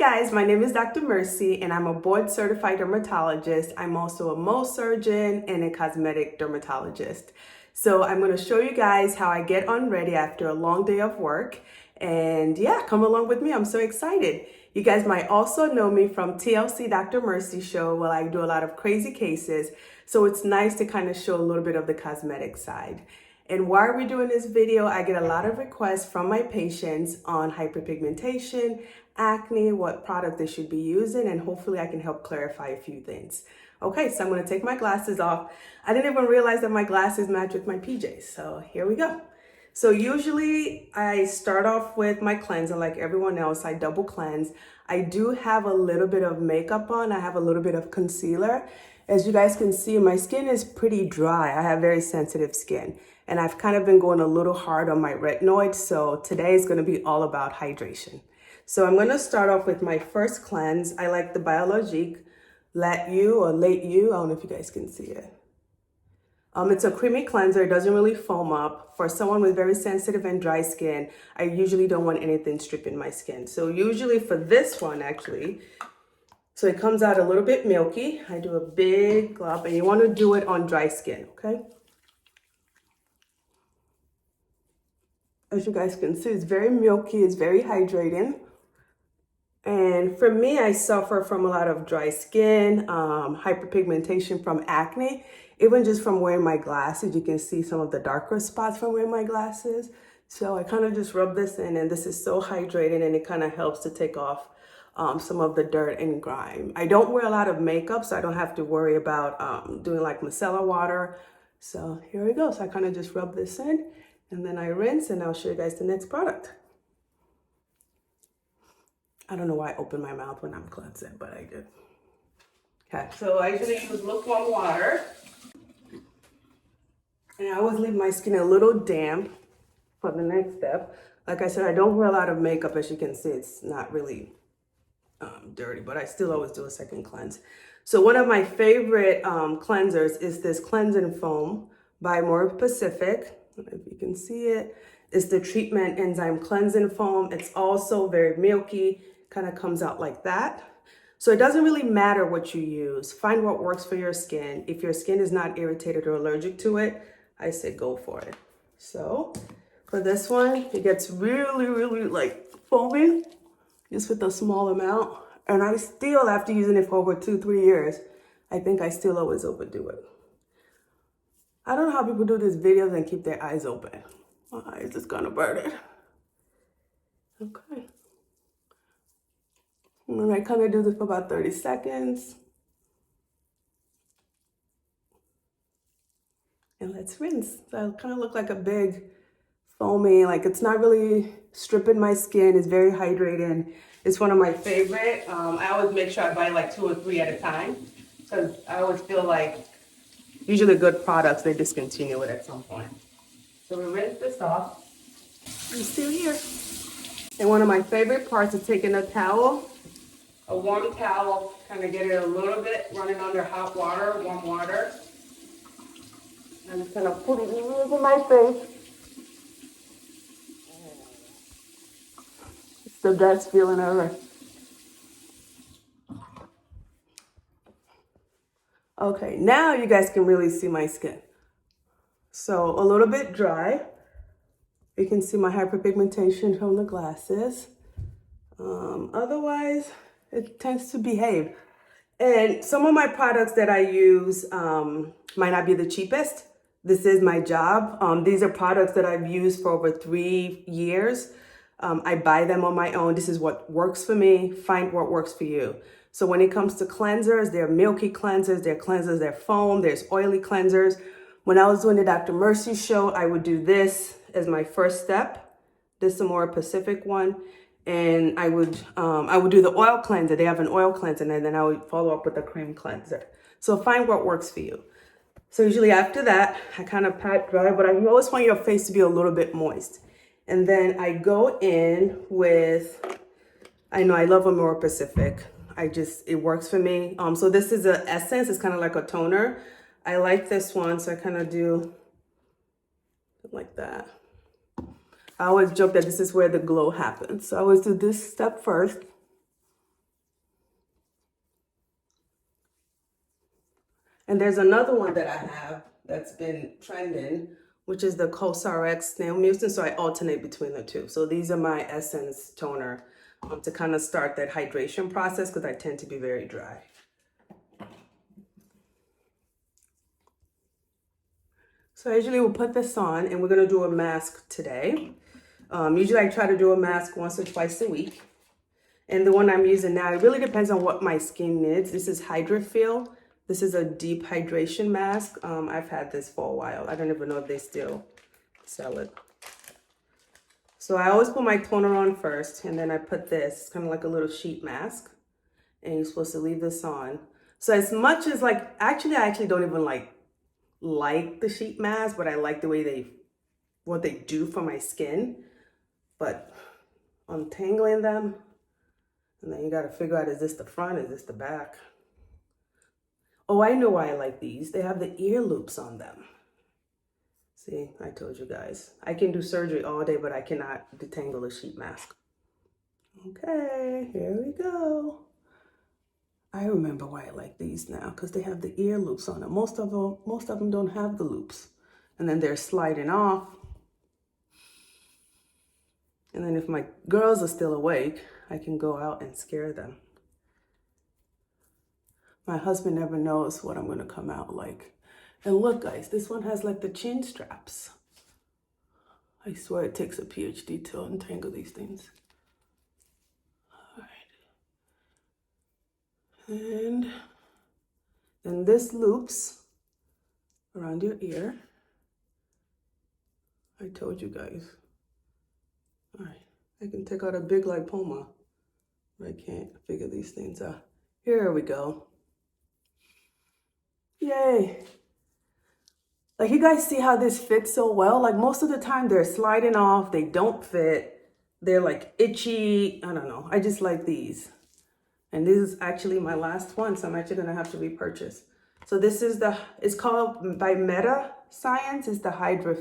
guys, my name is Dr. Mercy and I'm a board certified dermatologist. I'm also a Mohs surgeon and a cosmetic dermatologist. So I'm going to show you guys how I get unready after a long day of work. And yeah, come along with me. I'm so excited. You guys might also know me from TLC Dr. Mercy show where I do a lot of crazy cases. So it's nice to kind of show a little bit of the cosmetic side. And while we're doing this video, I get a lot of requests from my patients on hyperpigmentation, acne, what product they should be using, and hopefully I can help clarify a few things. Okay, so I'm gonna take my glasses off. I didn't even realize that my glasses match with my PJs, so here we go. So usually I start off with my cleanser like everyone else. I double cleanse. I do have a little bit of makeup on. I have a little bit of concealer. As you guys can see, my skin is pretty dry. I have very sensitive skin. And I've kind of been going a little hard on my retinoids. So today is gonna be all about hydration. So I'm gonna start off with my first cleanse. I like the Biologique Lait or Lait I don't know if you guys can see it. It's a creamy cleanser. It doesn't really foam up. For someone with very sensitive and dry skin, I usually don't want anything stripping my skin. So usually for this one, actually, so it comes out a little bit milky. I do a big glob, and you want to do it on dry skin, okay? As you guys can see, it's very milky. It's very hydrating. And for me, I suffer from a lot of dry skin, hyperpigmentation from acne. Even just from wearing my glasses, you can see some of the darker spots from wearing my glasses. So I kind of just rub this in, and this is so hydrating, and it kind of helps to take off some of the dirt and grime. I don't wear a lot of makeup, so I don't have to worry about doing like micellar water. So here we go. So I kind of just rub this in, and then I rinse, and I'll show you guys the next product. I don't know why I open my mouth when I'm cleansing, but I did. Okay, so I usually use lukewarm water. And I always leave my skin a little damp for the next step. Like I said, I don't wear a lot of makeup. As you can see, it's not really dirty, but I still always do a second cleanse. So one of my favorite cleansers is this cleansing foam by Amore. I don't know if you can see it. It's the treatment enzyme cleansing foam. It's also very milky, kind of comes out like that. So it doesn't really matter what you use. Find what works for your skin. If your skin is not irritated or allergic to it, I say go for it. So for this one, it gets really like foamy, just with a small amount. And I still, after using it for over 2-3 years, I think I still always overdo it. I don't know how people do these videos and keep their eyes open. My eyes is gonna burn it. Okay. And I kind of do this for about 30 seconds. And let's rinse. So I kind of look like a big foamy, like it's not really stripping my skin. It's very hydrating. It's one of my favorite. I always make sure I buy like 2 or 3 at a time because I always feel like usually good products, they discontinue it at some point. So we rinse this off. I'm still here. And one of my favorite parts is taking a towel, a warm towel, kind of get it a little bit running under hot water, warm water. I'm just gonna put it over my face. It's the best feeling ever. Okay, now you guys can really see my skin. So a little bit dry. You can see my hyperpigmentation from the glasses. Otherwise, it tends to behave. And some of my products that I use might not be the cheapest. This is my job. These are products that I've used for over 3 years. I buy them on my own. This is what works for me. Find what works for you. So when it comes to cleansers, there are milky cleansers, there are cleansers, there are foam, there's oily cleansers. When I was doing the Dr. Mercy show, I would do this as my first step. This is a more Pacific one. And I would do the oil cleanser. They have an oil cleanser, and then I would follow up with a cream cleanser. So find what works for you. So usually after that, I kind of pat dry, but I always want your face to be a little bit moist. And then I go in with, I know I love Amore Pacific. It works for me. So this is an essence. It's kind of like a toner. I like this one, so I kind of do like that. I always joke that this is where the glow happens. So I always do this step first. And there's another one that I have that's been trending, which is the CosRx Snail Mucin. So I alternate between the two. So these are my Essence toner to kind of start that hydration process because I tend to be very dry. So I usually will put this on and we're going to do a mask today. Usually I try to do a mask once or twice a week. And the one I'm using now, it really depends on what my skin needs. This is Hydra. This is a deep hydration mask. I've had this for a while. I don't even know if they still sell it. So I always put my toner on first, and then I put this, kind of like a little sheet mask. And you're supposed to leave this on. So as much as like, I actually don't even like the sheet mask, but I like the way what they do for my skin. But untangling them, and then you got to figure out, is this the front, is this the back? Oh, I know why I like these. They have the ear loops on them. See, I told you guys. I can do surgery all day, but I cannot detangle a sheet mask. Okay, here we go. I remember why I like these now, because they have the ear loops on them. Most of them don't have the loops. And then they're sliding off. And then if my girls are still awake, I can go out and scare them. My husband never knows what I'm going to come out like. And look, guys, this one has like the chin straps. I swear it takes a PhD to untangle these things. All right. And then this loops around your ear. I told you guys. All right. I can take out a big lipoma. I can't figure these things out. Here we go. Yay. Like, you guys see how this fits so well? Like, most of the time they're sliding off, they don't fit, they're like itchy. I don't know. I just like these. And this is actually my last one, so I'm actually gonna have to repurchase. So this is it's called by Meta Science, it's the Hydra.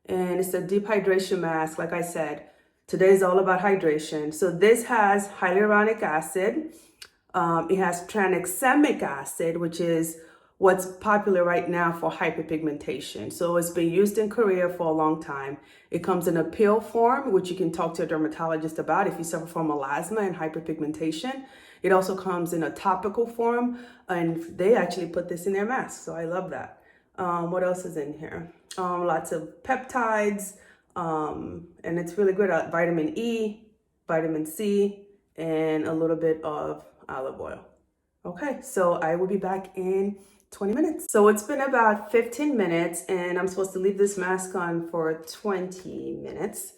And it's a deep hydration mask. Like I said, today is all about hydration. So this has hyaluronic acid. It has tranexamic acid, which is what's popular right now for hyperpigmentation. So it's been used in Korea for a long time. It comes in a pill form, which you can talk to a dermatologist about if you suffer from melasma and hyperpigmentation. It also comes in a topical form, and they actually put this in their mask. So I love that. What else is in here? Lots of peptides, and it's really good at vitamin E, vitamin C, and a little bit of olive oil. Okay, so I will be back in 20 minutes. So it's been about 15 minutes and I'm supposed to leave this mask on for 20 minutes.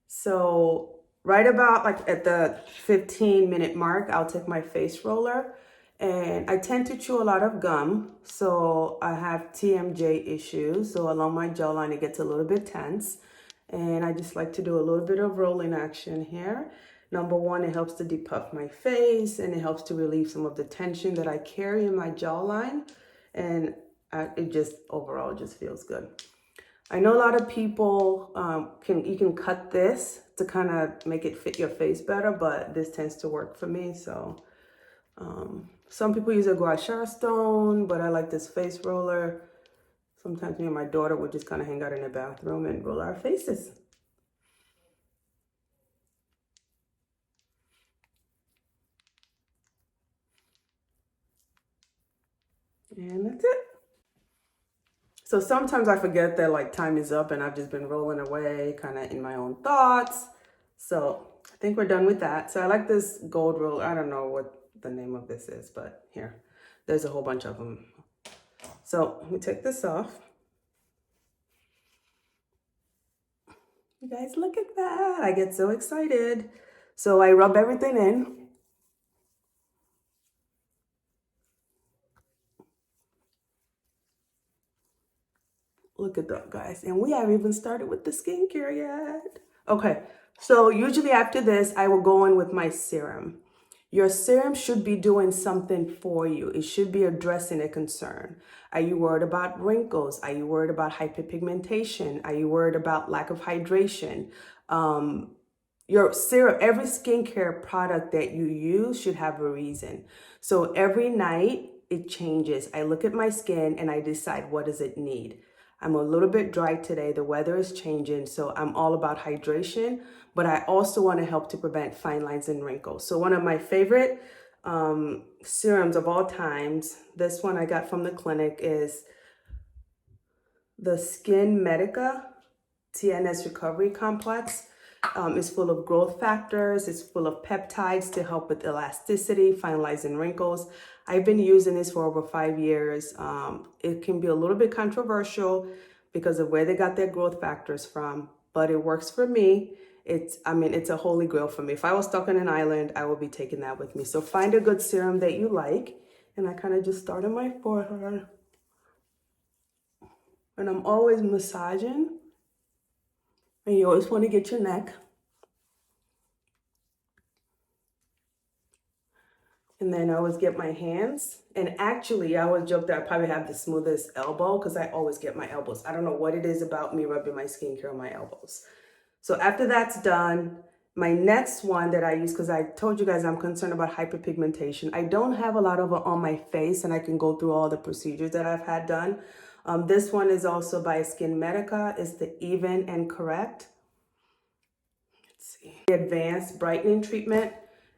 So right about like at the 15-minute mark, I'll take my face roller. And I tend to chew a lot of gum, so I have TMJ issues. So along my jawline, it gets a little bit tense. And I just like to do a little bit of rolling action here. Number one, it helps to depuff my face and it helps to relieve some of the tension that I carry in my jawline. And it just overall just feels good. I know a lot of people you can cut this to kind of make it fit your face better, but this tends to work for me. So some people use a gua sha stone, but I like this face roller. Sometimes me and my daughter would just kind of hang out in the bathroom and roll our faces. And that's it. So sometimes I forget that like time is up and I've just been rolling away kind of in my own thoughts. So I think we're done with that. So I like this gold roller. I don't know what the name of this is, but here, there's a whole bunch of them. So let me take this off. You guys, look at that. I get so excited. So I rub everything in. Look at that, guys. And we haven't even started with the skincare yet. Okay, so usually after this, I will go in with my serum. Your serum should be doing something for you. It should be addressing a concern. Are you worried about wrinkles? Are you worried about hyperpigmentation? Are you worried about lack of hydration? Your serum, every skincare product that you use should have a reason. So every night, it changes. I look at my skin and I decide what does it need. I'm a little bit dry today. The weather is changing, so I'm all about hydration, but I also want to help to prevent fine lines and wrinkles. So one of my favorite serums of all times, this one I got from the clinic, is the SkinMedica TNS Recovery Complex. It's full of growth factors. It's full of peptides to help with elasticity, fine lines, and wrinkles. I've been using this for over 5 years. It can be a little bit controversial because of where they got their growth factors from, but it works for me. It's a holy grail for me. If I was stuck on an island, I would be taking that with me. So find a good serum that you like. And I kind of just start on my forehead. And I'm always massaging. And you always want to get your neck. And then I always get my hands. And actually, I always joke that I probably have the smoothest elbow because I always get my elbows. I don't know what it is about me rubbing my skincare on my elbows. So after that's done, my next one that I use, because I told you guys I'm concerned about hyperpigmentation. I don't have a lot of it on my face, and I can go through all the procedures that I've had done. This one is also by SkinMedica. It's the Even and Correct. Let's see. Advanced brightening treatment.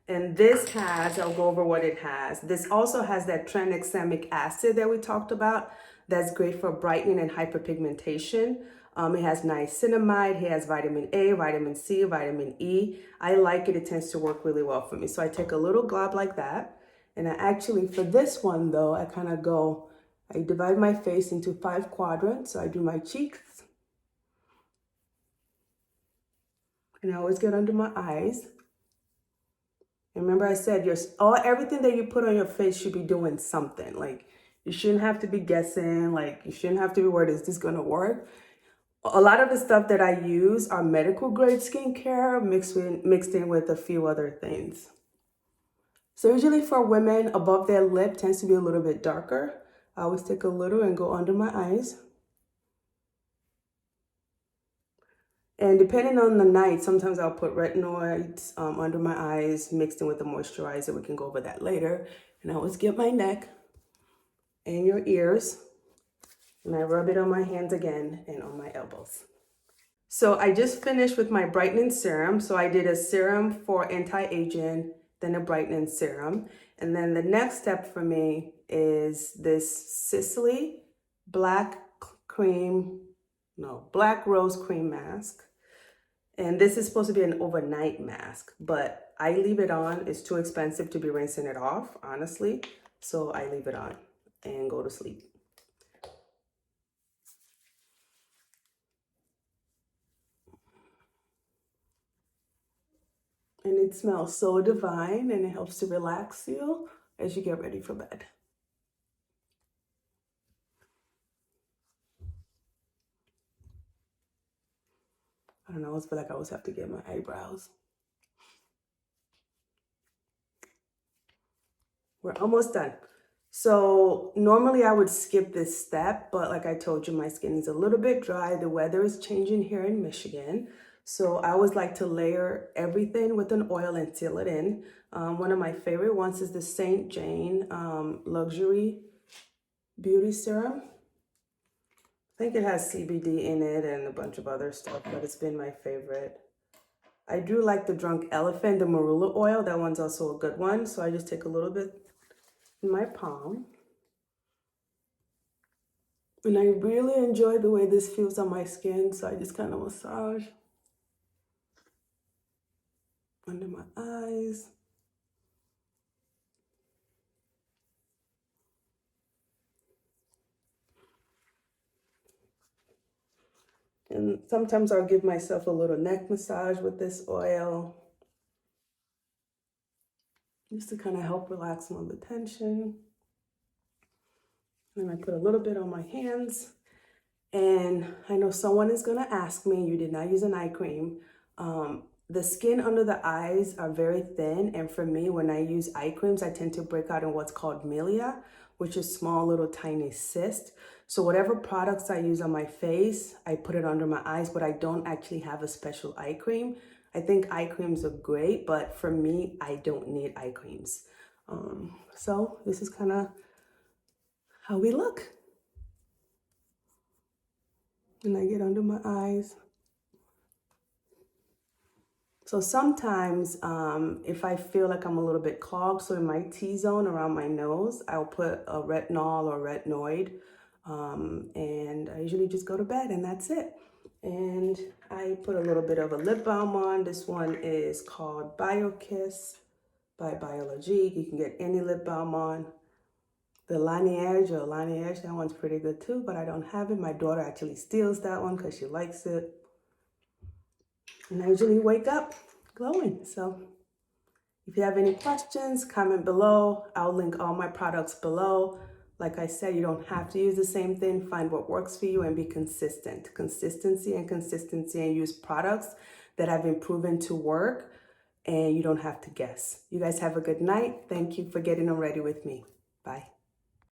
And this has, I'll go over what it has. This also has that tranexamic acid that we talked about. That's great for brightening and hyperpigmentation. It has niacinamide, it has vitamin A, vitamin C, vitamin E. I like it, it tends to work really well for me. So I take a little glob like that. And I actually, for this one though, I divide my face into 5 quadrants. So I do my cheeks. And I always get under my eyes. And remember I said everything that you put on your face should be doing something. Like you shouldn't have to be guessing, like you shouldn't have to be worried, is this gonna work? A lot of the stuff that I use are medical grade skincare mixed in with a few other things. So usually for women, above their lip tends to be a little bit darker. I always take a little and go under my eyes. And depending on the night, sometimes I'll put retinoids under my eyes mixed in with the moisturizer. We can go over that later. And I always get my neck and your ears. And I rub it on my hands again and on my elbows. So I just finished with my brightening serum. So I did a serum for anti-aging, then a brightening serum. And then the next step for me is this Sisley black rose cream mask. And this is supposed to be an overnight mask, but I leave it on. It's too expensive to be rinsing it off, honestly. So I leave it on and go to sleep. And it smells so divine, and it helps to relax you as you get ready for bed. I don't know, I always feel like I always have to get my eyebrows. We're almost done. So normally I would skip this step, but like I told you, my skin is a little bit dry. The weather is changing here in Michigan. So I always like to layer everything with an oil and seal it in. One of my favorite ones is the St. Jane Luxury Beauty Serum. I think it has CBD in it and a bunch of other stuff, but it's been my favorite. I do like the Drunk Elephant, the marula oil. That one's also a good one. So I just take a little bit in my palm. And I really enjoy the way this feels on my skin. So I just kind of massage under my eyes. And sometimes I'll give myself a little neck massage with this oil, just to kind of help relax some of the tension. And I put a little bit on my hands. And I know someone is gonna ask me, you did not use an eye cream. The skin under the eyes are very thin. And for me, when I use eye creams, I tend to break out in what's called milia, which is small little tiny cysts. So whatever products I use on my face, I put it under my eyes, but I don't actually have a special eye cream. I think eye creams are great, but for me, I don't need eye creams. So this is kind of how we look. And I get under my eyes. So sometimes if I feel like I'm a little bit clogged, so in my T-zone around my nose, I'll put a retinol or retinoid, and I usually just go to bed and that's it. And I put a little bit of a lip balm on. This one is called Biokiss by Biologique. You can get any lip balm on. The Lineage, that one's pretty good too, but I don't have it. My daughter actually steals that one because she likes it. And I usually wake up glowing. So if you have any questions, comment below. I'll link all my products below. Like I said, you don't have to use the same thing. Find what works for you and be consistent. Consistency, and use products that have been proven to work, and you don't have to guess. You guys have a good night. Thank you for getting on Ready with me. Bye.